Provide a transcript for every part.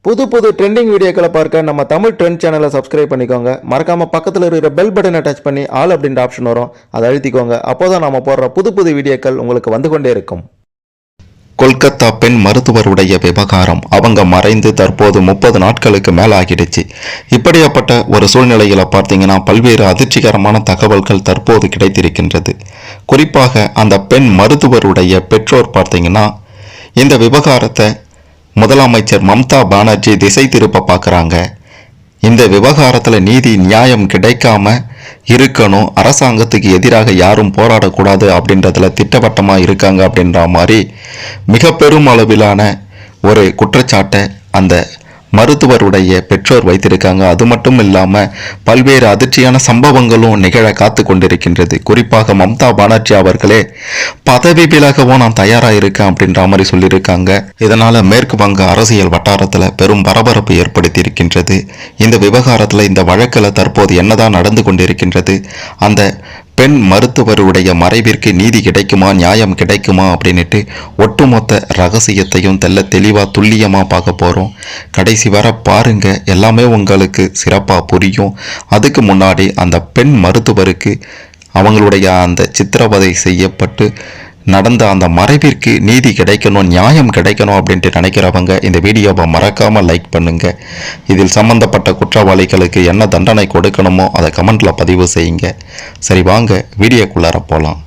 புது புது ட்ரெண்டிங் வீடியோக்களை பார்க்க நம்ம தமிழ் ட்ரெண்ட் சேனலை சப்ஸ்கிரைப் பண்ணிக்கோங்க. மறக்காம பக்கத்தில் இருக்கிற பெல் பட்டனை டச் பண்ணி ஆல் அப்படின்ற ஆப்ஷன் வரும், அதை அழுத்திக்கோங்க. அப்போதான் நாம போடுற புது புது வீடியோக்கள் உங்களுக்கு வந்து கொண்டே இருக்கும். கொல்கத்தா பெண் மருத்துவருடைய விவகாரம் அவங்க மறைந்து தற்போது 30 நாட்களுக்கு மேல் ஆகிடுச்சு. இப்படியாப்பட்ட ஒரு சூழ்நிலையில் பார்த்தீங்கன்னா பல்வேறு அதிர்ச்சிகரமான தகவல்கள் தற்போது கிடைத்திருக்கின்றது. குறிப்பாக அந்த பெண் மருத்துவருடைய பெற்றோர் பார்த்தீங்கன்னா இந்த விவகாரத்தை முதலமைச்சர் மம்தா பானர்ஜி திசை திருப்ப பார்க்குறாங்க. இந்த விவகாரத்தில் நீதி நியாயம் கிடைக்காம இருக்கணும், அரசாங்கத்துக்கு எதிராக யாரும் போராடக்கூடாது அப்படின்றதுல திட்டவட்டமாக இருக்காங்க அப்படின்ற மாதிரி மிக பெரும் அளவிலான ஒரு குற்றச்சாட்டை அந்த மருத்துவருடைய பெற்றோர் வைத்திருக்காங்க. அது மட்டும் இல்லாமல் பல்வேறு அதிர்ச்சியான சம்பவங்களும் நிகழ காத்து கொண்டிருக்கின்றது. குறிப்பாக மம்தா பானர்ஜி அவர்களே பதவி விலகவும் நான் தயாராக இருக்கேன் அப்படின்ற மாதிரி சொல்லியிருக்காங்க. இதனால் மேற்கு வங்க அரசியல் வட்டாரத்தில் பெரும் பரபரப்பு ஏற்படுத்தி இருக்கின்றது. இந்த விவகாரத்தில் இந்த வழக்கில் தற்போது என்னதான் நடந்து கொண்டிருக்கின்றது, அந்த பெண் மருத்துவருடைய மறைவிற்கு நீதி கிடைக்குமா, நியாயம் கிடைக்குமா அப்படின்ட்டு ஒட்டுமொத்த ரகசியத்தையும் தெளிவாக துல்லியமாக பார்க்க போகிறோம். கடைசி வர பாருங்க, எல்லாமே உங்களுக்கு சிறப்பாக புரியும். அதுக்கு முன்னாடி அந்த பெண் மருத்துவருக்கு அவங்களுடைய அந்த சித்திரவதை செய்யப்பட்டு நடந்த அந்த மறைவிற்கு நீதி கிடைக்கணும், நியாயம் கிடைக்கணும் அப்படின்ட்டு நினைக்கிறவங்க இந்த வீடியோவை மறக்காமல் லைக் பண்ணுங்க. இதில் சம்பந்தப்பட்ட குற்றவாளிகளுக்கு என்ன தண்டனை கொடுக்கணுமோ அதை கமெண்ட்ல பதிவு செய்யுங்க. சரி, வாங்க வீடியோக்குள்ளார போகலாம்.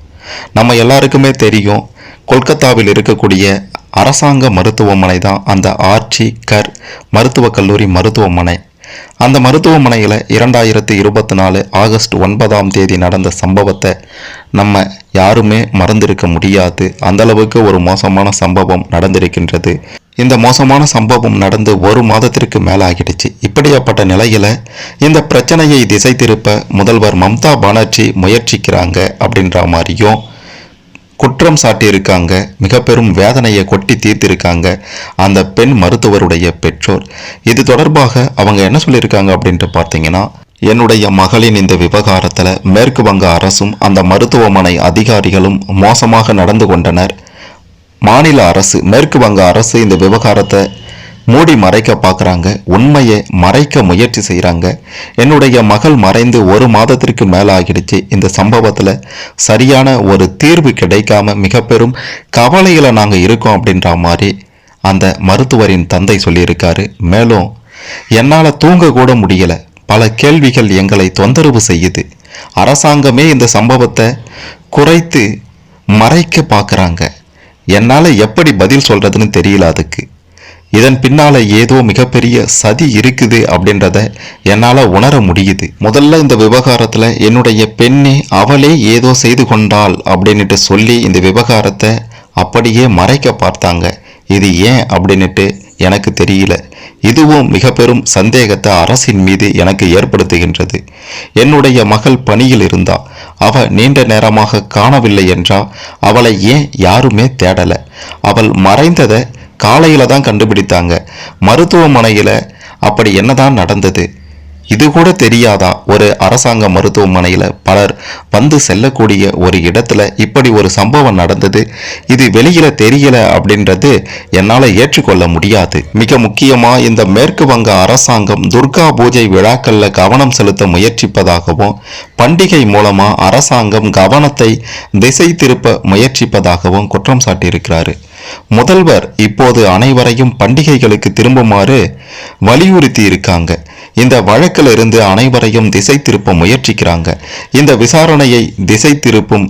நம்ம எல்லாருக்குமே தெரியும், கொல்கத்தாவில் இருக்கக்கூடிய அரசாங்க மருத்துவமனை தான் அந்த ஆர்ச்சி கர் மருத்துவக் கல்லூரி மருத்துவமனை. அந்த மருத்துவமனையில் 2024 ஆகஸ்ட் 9 நடந்த சம்பவத்தை நம்ம யாருமே மறந்திருக்க முடியாது. அந்த அளவுக்கு ஒரு மோசமான சம்பவம் நடந்திருக்கின்றது. இந்த மோசமான சம்பவம் நடந்து 1 மாதத்திற்கு மேலாகிடுச்சு. இப்படியாப்பட்ட நிலையில இந்த பிரச்சனையை திசை திருப்ப முதல்வர் மம்தா பானர்ஜி முயற்சிக்கிறாங்க அப்படின்ற மாதிரியும் குற்றம் சாட்டியிருக்காங்க. மிக பெரும் வேதனையை கொட்டி தீர்த்திருக்காங்க அந்த பெண் மருத்துவருடைய பெற்றோர். இது தொடர்பாக அவங்க என்ன சொல்லியிருக்காங்க அப்படின்ட்டு பார்த்தீங்கன்னா, என்னுடைய மகளின் இந்த விவகாரத்தில் மேற்கு வங்க அரசும் அந்த மருத்துவமனை அதிகாரிகளும் மோசமாக நடந்து கொண்டனர். மாநில அரசு, மேற்கு வங்க அரசு இந்த விவகாரத்தை மூடி மறைக்க பார்க்குறாங்க, உண்மையை மறைக்க முயற்சி செய்கிறாங்க. என்னுடைய மகள் மறைந்து 1 மாதத்திற்கு மேலே ஆகிடுச்சு. இந்த சம்பவத்தில் சரியான ஒரு தீர்வு கிடைக்காம மிக பெரும் கவலையில் நாங்கள் இருக்கோம் அப்படின்ற மாதிரி அந்த மருத்துவரின் தந்தை சொல்லியிருக்காரு. மேலும் என்னால் தூங்க கூட முடியலை, பல கேள்விகள் எங்களை தொந்தரவு செய்யுது. அரசாங்கமே இந்த சம்பவத்தை குறைத்து மறைக்க பார்க்குறாங்க. என்னால் எப்படி பதில் சொல்கிறதுன்னு தெரியல. அதுக்கு இதன் பின்னால ஏதோ மிகப்பெரிய சதி இருக்குது அப்படின்றத என்னால் உணர முடியுது. முதல்ல இந்த விவகாரத்தில் என்னுடைய பெண்ணே அவளே ஏதோ செய்து கொண்டாள் அப்படின்ட்டு சொல்லி இந்த விவகாரத்தை அப்படியே மறைக்க பார்த்தாங்க. இது ஏன் அப்படின்ட்டு எனக்கு தெரியல. இதுவும் மிக பெரும் சந்தேகத்தை அரசின் மீது எனக்கு ஏற்படுத்துகின்றது. என்னுடைய மகள் பணியில் இருந்தா, அவ நீண்ட நேரமாக காணவில்லை என்றா, அவளை ஏன் யாருமே தேடலை? அவள் மறைந்ததை காலையில் தான் கண்டுபிடித்தாங்க. மருத்துவமனையில் அப்படி என்னதான் நடந்தது இது கூட தெரியாதா? ஒரு அரசாங்க மருத்துவமனையில் பலர் வந்து செல்லக்கூடிய ஒரு இடத்துல இப்படி ஒரு சம்பவம் நடந்தது, இது வெளியில தெரியல அப்படின்றது என்னால் ஏற்றுக்கொள்ள முடியாது. மிக முக்கியமாக இந்த மேற்கு வங்க அரசாங்கம் துர்கா பூஜை விழாக்களில் கவனம் செலுத்த முயற்சிப்பதாகவும், பண்டிகை மூலமாக அரசாங்கம் கவனத்தை திசை திருப்ப முயற்சிப்பதாகவும் குற்றம் சாட்டியிருக்கிறாரு. முதல்வர் இப்போது அனைவரையும் பண்டிகைகளுக்கு திரும்புமாறு வலியுறுத்தி இருக்காங்க. இந்த வழக்கில் இருந்து அனைவரையும் திசை திருப்ப முயற்சிக்கிறாங்க. இந்த விசாரணையை திசை திருப்பும்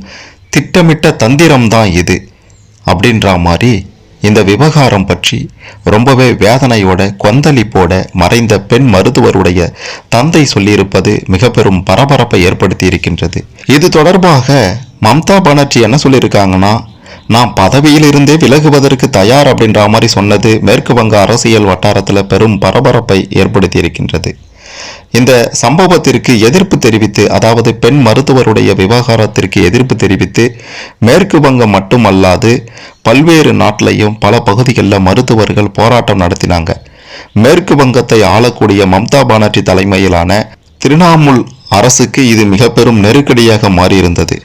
திட்டமிட்ட தந்திரம்தான் இது அப்படின்ற மாதிரி இந்த விவகாரம் பற்றி ரொம்பவே வேதனையோட கொந்தளிப்போட மறைந்த பெண் மருத்துவருடைய தந்தை சொல்லியிருப்பது மிக பெரும் பரபரப்பை ஏற்படுத்தி இருக்கின்றது. இது தொடர்பாக மம்தா பானர்ஜி என்ன சொல்லியிருக்காங்கன்னா, நான் பதவியிலிருந்தே விலகுவதற்கு தயார் அப்படின்ற மாதிரி சொன்னது மேற்கு வங்க அரசியல் வட்டாரத்தில் பெரும் பரபரப்பை ஏற்படுத்தி இருக்கின்றது. இந்த சம்பவத்திற்கு எதிர்ப்பு தெரிவித்து, அதாவது பெண் மருத்துவருடைய விவகாரத்திற்கு எதிர்ப்பு தெரிவித்து மேற்கு வங்கம் மட்டுமல்லாது பல்வேறு நாட்டிலையும் பல பகுதிகளில் மருத்துவர்கள் போராட்டம் நடத்தினாங்க. மேற்கு வங்கத்தை ஆளக்கூடிய மம்தா பானர்ஜி தலைமையிலான திரிணாமுல் அரசுக்கு இது மிக பெரும் நெருக்கடியாக மாறியிருந்தது.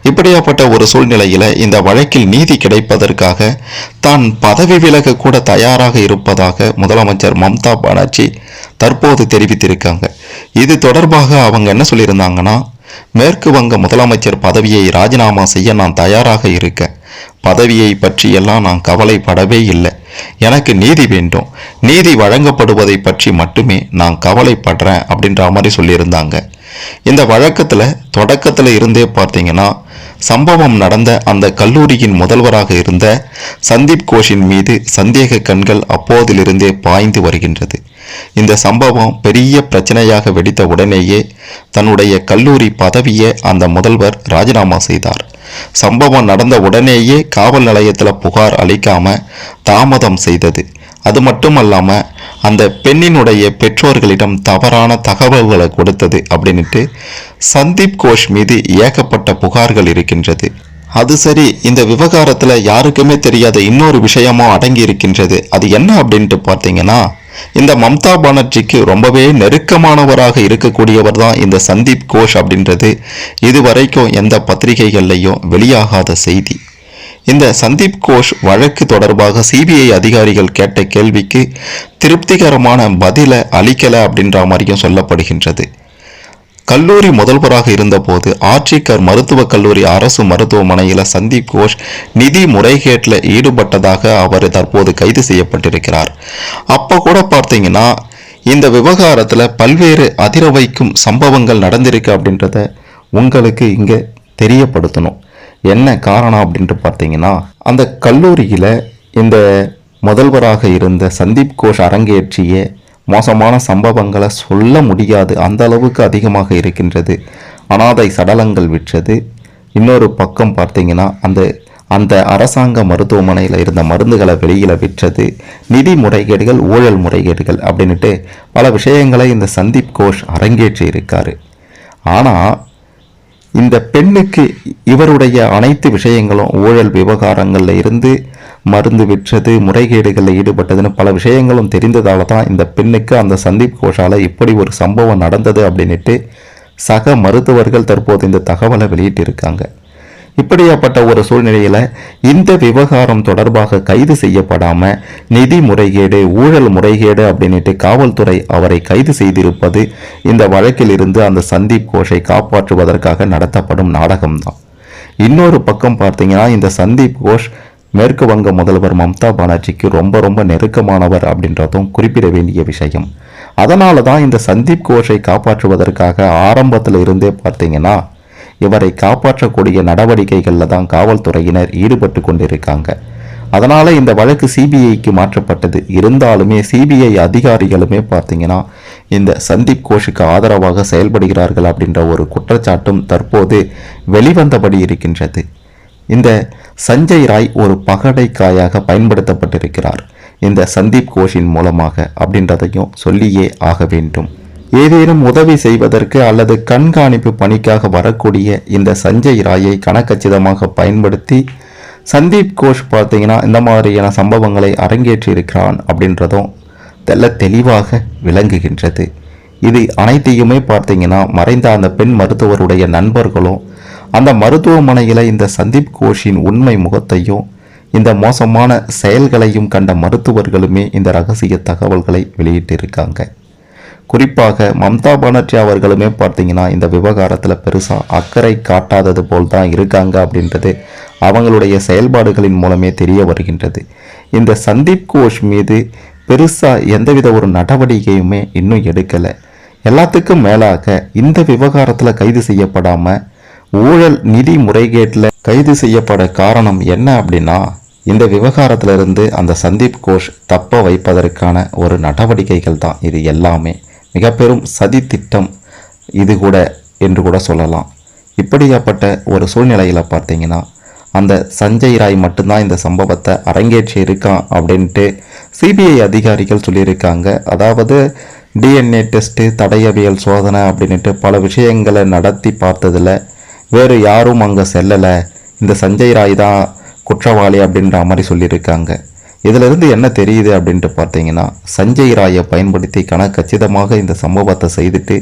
இப்படியாப்பட்ட ஒரு சூழ்நிலையில இந்த வழக்கில் நீதி கிடைப்பதற்காக தான் பதவி விலக கூட தயாராக இருப்பதாக முதலமைச்சர் மம்தா பானர்ஜி தற்போது தெரிவித்திருக்காங்க. இது தொடர்பாக அவங்க என்ன சொல்லியிருந்தாங்கன்னா, மேற்கு வங்க முதலமைச்சர் பதவியை ராஜினாமா செய்ய நான் தயாராக இருக்கேன். பதவியை பற்றியெல்லாம் நான் கவலைப்படவே இல்லை. எனக்கு நீதி வேண்டும். நீதி வழங்கப்படுவதை பற்றி மட்டுமே நான் கவலைப்படுறேன் அப்படின்ற மாதிரி சொல்லியிருந்தாங்க. இந்த வழக்கத்தில் தொடக்கத்தில் இருந்தே பார்த்தீங்கன்னா, சம்பவம் நடந்த அந்த கல்லூரியின் முதல்வராக இருந்த சந்தீப் கோஷின் மீது சந்தேக கண்கள் அப்போதிலிருந்தே பாய்ந்து வருகின்றது. இந்த சம்பவம் பெரிய பிரச்சனையாக வெடித்த உடனேயே தன்னுடைய கல்லூரி பதவியை அந்த முதல்வர் ராஜினாமா செய்தார். சம்பவம் நடந்த உடனேயே காவல் நிலையத்தில் புகார் அளிக்காம தாமதம் செய்தது. அது மட்டுமல்லாம அந்த பெண்ணினுடைய பெற்றோர்களிடம் தவறான தகவல்களை கொடுத்தது அப்படின்ட்டு சந்தீப் கோஷ் மீது ஏகப்பட்ட புகார்கள் இருக்கின்றது. அது சரி, இந்த விவகாரத்தில் யாருக்குமே தெரியாத இன்னொரு விஷயமும் அடங்கி இருக்கின்றது. அது என்ன அப்படின்ட்டு பார்த்தீங்கன்னா, இந்த மம்தா பானர்ஜிக்கு ரொம்பவே நெருக்கமானவராக இருக்கக்கூடியவர் தான் இந்த சந்தீப் கோஷ் அப்படின்றது இதுவரைக்கும் எந்த பத்திரிகைகள்லையும் வெளியாகாத செய்தி. இந்த சந்தீப் கோஷ் வழக்கு தொடர்பாக சிபிஐ அதிகாரிகள் கேட்ட கேள்விக்கு திருப்திகரமான பதிலை அளிக்கலை அப்படின்ற மாதிரியும் சொல்லப்படுகின்றது. கல்லூரி முதல்வராக இருந்தபோது ஆர்ஜிகர் மருத்துவக் கல்லூரி அரசு மருத்துவமனையில் சந்தீப் கோஷ் நிதி முறைகேட்டில் ஈடுபட்டதாக அவர் தற்போது கைது செய்யப்பட்டிருக்கிறார். அப்போ கூட பார்த்தீங்கன்னா, இந்த விவகாரத்தில் பல்வேறு அதிர வைக்கும் சம்பவங்கள் நடந்திருக்கு அப்படின்றத உங்களுக்கு இங்கே தெரியப்படுத்தணும். என்ன காரணம் அப்படின்ட்டு பார்த்தீங்கன்னா, அந்த கல்லூரியில் இந்த முதல்வராக இருந்த சந்தீப் கோஷ் அரங்கேற்றிய மோசமான சம்பவங்களை சொல்ல முடியாது, அந்த அளவுக்கு அதிகமாக இருக்கின்றது. அனாதை சடலங்கள் விற்றது. இன்னொரு பக்கம் பார்த்தீங்கன்னா, அந்த அரசாங்க மருத்துவமனையில் இருந்த மருந்துகளை வெளியில் விற்றது, நிதி முறைகேடுகள், ஊழல் முறைகேடுகள் அப்படின்ட்டு பல விஷயங்களை இந்த சந்தீப் கோஷ் அரங்கேற்றி இருக்காரு. ஆனால் இந்த பெண்ணுக்கு இவருடைய அனைத்து விஷயங்களும் ஊழல் விவகாரங்களில் இருந்து மருந்து விற்றது, முறைகேடுகளில் ஈடுபட்டதுன்னு பல விஷயங்களும் தெரிந்ததால தான் இந்த பெண்ணுக்கு அந்த சந்தீப் கோஷால் இப்படி ஒரு சம்பவம் நடந்தது அப்படின்ட்டு சக மருத்துவர்கள் தற்போது இந்த தகவலை வெளியிட்டிருக்காங்க. இப்படியாப்பட்ட ஒரு சூழ்நிலையில் இந்த விவகாரம் தொடர்பாக கைது செய்யப்படாமல் நிதி முறைகேடு, ஊழல் முறைகேடு அப்படின்ட்டு காவல்துறை அவரை கைது செய்திருப்பது இந்த வழக்கில் இருந்து அந்த சந்தீப் கோஷை காப்பாற்றுவதற்காக நடத்தப்படும் நாடகம்தான். இன்னொரு பக்கம் பார்த்தீங்கன்னா, இந்த சந்தீப் கோஷ் மேற்கு வங்க முதல்வர் மம்தா பானர்ஜிக்கு ரொம்ப நெருக்கமானவர் அப்படின்றதும் குறிப்பிட வேண்டிய விஷயம். அதனால தான் இந்த சந்தீப் கோஷை காப்பாற்றுவதற்காக ஆரம்பத்தில் இருந்தே பார்த்தீங்கன்னா, இவரை காப்பாற்றக்கூடிய நடவடிக்கைகளில் தான் காவல்துறையினர் ஈடுபட்டு கொண்டிருக்காங்க. அதனால் இந்த வழக்கு சிபிஐக்கு மாற்றப்பட்டது. இருந்தாலுமே சிபிஐ அதிகாரிகளுமே பார்த்தீங்கன்னா, இந்த சந்தீப் கோஷுக்கு ஆதரவாக செயல்படுகிறார்கள் அப்படின்ற ஒரு குற்றச்சாட்டும் தற்போது வெளிவந்தபடி இருக்கின்றது. இந்த சஞ்சய் ராய் ஒரு பகடைக்காயாக பயன்படுத்தப்பட்டிருக்கிறார் இந்த சந்தீப் கோஷின் மூலமாக அப்படின்றதையும் சொல்லியே ஆக வேண்டும். ஏதேனும் உதவி செய்வதற்கு அல்லது கண்காணிப்பு பணிக்காக வரக்கூடிய இந்த சஞ்சய் ராயை கணக்கச்சிதமாக பயன்படுத்தி சந்தீப் கோஷ் பார்த்தீங்கன்னா இந்த மாதிரியான சம்பவங்களை அரங்கேற்றி இருக்கிறான் அப்படின்றதும் தெளிவாக விளங்குகின்றது. இது அனைத்தையுமே பார்த்தீங்கன்னா, மறைந்த அந்த பெண் மருத்துவருடைய நண்பர்களும் அந்த மருத்துவமனையில் இந்த சந்தீப் கோஷின் உண்மை முகத்தையும் இந்த மோசமான செயல்களையும் கண்ட மருத்துவர்களுமே இந்த ரகசிய தகவல்களை வெளியிட்டிருக்காங்க. குறிப்பாக மம்தா பானர்ஜி அவர்களுமே பார்த்தீங்கன்னா, இந்த விவகாரத்தில் பெருசாக அக்கறை காட்டாதது போல் தான் இருக்காங்க அப்படின்றது அவங்களுடைய செயல்பாடுகளின் மூலமே தெரிய வருகின்றது. இந்த சந்தீப் கோஷ் மீது பெருசாக எந்தவித ஒரு நடவடிக்கையுமே இன்னும் எடுக்கலை. எல்லாத்துக்கும் மேலாக இந்த விவகாரத்தில் கைது செய்யப்படாமல் ஊழல் நிதி முறைகேட்டில் கைது செய்யப்பட காரணம் என்ன அப்படின்னா, இந்த விவகாரத்திலிருந்து அந்த சந்தீப் கோஷ் தப்ப வைப்பதற்கான ஒரு நடவடிக்கைகள் தான் இது எல்லாமே. மிக பெரும் சதி திட்டம் இது கூட என்று கூட சொல்லலாம். இப்படியாப்பட்ட ஒரு சூழ்நிலையில் பார்த்தீங்கன்னா, அந்த சஞ்சய் ராய் மட்டும்தான் இந்த சம்பவத்தை அரங்கேற்றி இருக்கான் அப்படின்ட்டு சிபிஐ அதிகாரிகள் சொல்லியிருக்காங்க. அதாவது டிஎன்ஏ டெஸ்ட்டு, தடயவியல் சோதனை அப்படின்ட்டு பல விஷயங்களை நடத்தி பார்த்ததில் வேறு யாரும் அங்கே செல்லலை, இந்த சஞ்சய் ராய் தான் குற்றவாளி அப்படின்ற மாதிரி சொல்லியிருக்காங்க. இதிலிருந்து என்ன தெரியுது அப்படின்ட்டு பார்த்தீங்கன்னா, சஞ்சய் ராயை பயன்படுத்தி கச்சிதமாக இந்த சம்பவத்தை செய்துட்டு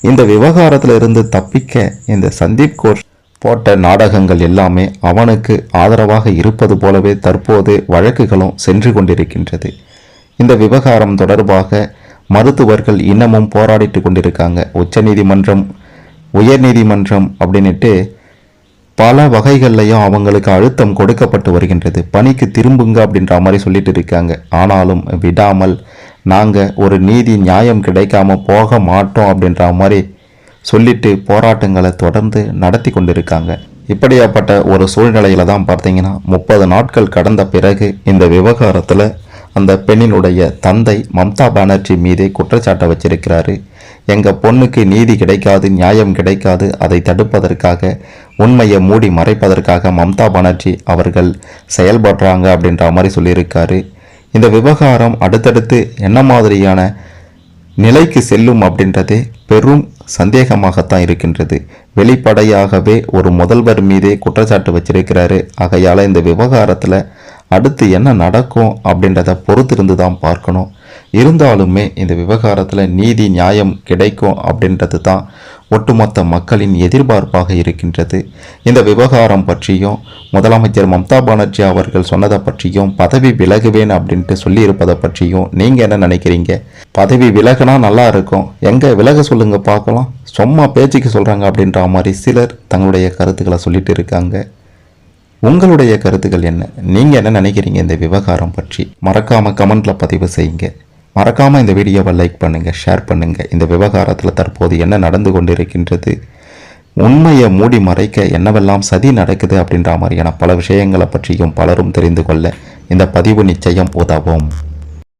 இந்த விவகாரத்தில் இருந்து தப்பிக்க இந்த சந்தீப் கோஷ் போட்ட நாடகங்கள் எல்லாமே அவனுக்கு ஆதரவாக இருப்பது போலவே தற்போது வழக்குகளும் சென்று கொண்டிருக்கின்றது. இந்த விவகாரம் தொடர்பாக மருத்துவர்கள் இன்னமும் போராடிட்டு கொண்டிருக்காங்க. உச்சநீதிமன்றம், உயர்நீதிமன்றம் அப்படின்ட்டு பல வகைகள்லையும் அவங்களுக்கு அழுத்தம் கொடுக்கப்பட்டு வருகின்றது. பணிக்கு திரும்புங்க அப்படின்ற மாதிரி சொல்லிட்டு இருக்காங்க. ஆனாலும் விடாமல் நாங்கள் ஒரு நீதி நியாயம் கிடைக்காம போக மாட்டோம் அப்படின்ற மாதிரி சொல்லிட்டு போராட்டங்களை தொடர்ந்து நடத்தி கொண்டிருக்காங்க. இப்படியாப்பட்ட ஒரு சூழ்நிலையில தான் பார்த்தீங்கன்னா 30 நாட்கள் கடந்த பிறகு இந்த விவகாரத்தில் அந்த பெண்ணினுடைய தந்தை மம்தா பானர்ஜி மீதே குற்றச்சாட்டை வச்சிருக்கிறாரு. எங்கள் பொண்ணுக்கு நீதி கிடைக்காது, நியாயம் கிடைக்காது, அதை தடுப்பதற்காக, உண்மையை மூடி மறைப்பதற்காக மம்தா பானர்ஜி அவர்கள் செயல்படுறாங்க அப்படின்ற மாதிரி சொல்லியிருக்காரு. இந்த விவகாரம் அடுத்தடுத்து என்ன மாதிரியான நிலைக்கு செல்லும் அப்படின்றது பெரும் சந்தேகமாகத்தான் இருக்கின்றது. வெளிப்படையாகவே ஒரு முதல்வர் மீதே குற்றச்சாட்டு வச்சிருக்கிறாரு. ஆகையால் இந்த விவகாரத்தில் அடுத்து என்ன நடக்கும் அப்படின்றத பொறுத்திருந்து தான் பார்க்கணும். இருந்தாலுமே இந்த விவகாரத்தில் நீதி நியாயம் கிடைக்கும் அப்படின்றது தான் ஒட்டுமொத்த மக்களின் எதிர்பார்ப்பாக இருக்கின்றது. இந்த விவகாரம் பற்றியும் முதலமைச்சர் மம்தா பானர்ஜி அவர்கள் சொன்னதை பற்றியும் பதவி விலகுவேன் அப்படின்ட்டு சொல்லியிருப்பதை பற்றியும் நீங்கள் என்ன நினைக்கிறீங்க? பதவி விலகுனா நல்லா இருக்கும், எங்கே விலக சொல்லுங்க பார்க்கலாம், சும்மா பேச்சுக்கு சொல்கிறாங்க அப்படின்ற மாதிரி சிலர் தங்களுடைய கருத்துக்களை சொல்லிட்டு இருக்காங்க. உங்களுடைய கருத்துக்கள் என்ன? நீங்கள் என்ன நினைக்கிறீங்க இந்த விவகாரம் பற்றி? மறக்காமல் கமெண்ட்டில் பதிவு செய்யுங்க. மறக்காமல் இந்த வீடியோவை லைக் பண்ணுங்கள், ஷேர் பண்ணுங்கள். இந்த விவகாரத்தில் தற்போது என்ன நடந்து கொண்டிருக்கின்றது, உண்மையை மூடி மறைக்க என்னவெல்லாம் சதி நடக்குது அப்படின்ற மாதிரியான பல விஷயங்களை பற்றியும் பலரும் தெரிந்து கொள்ள இந்த பதிவு நிச்சயம் உதவும்.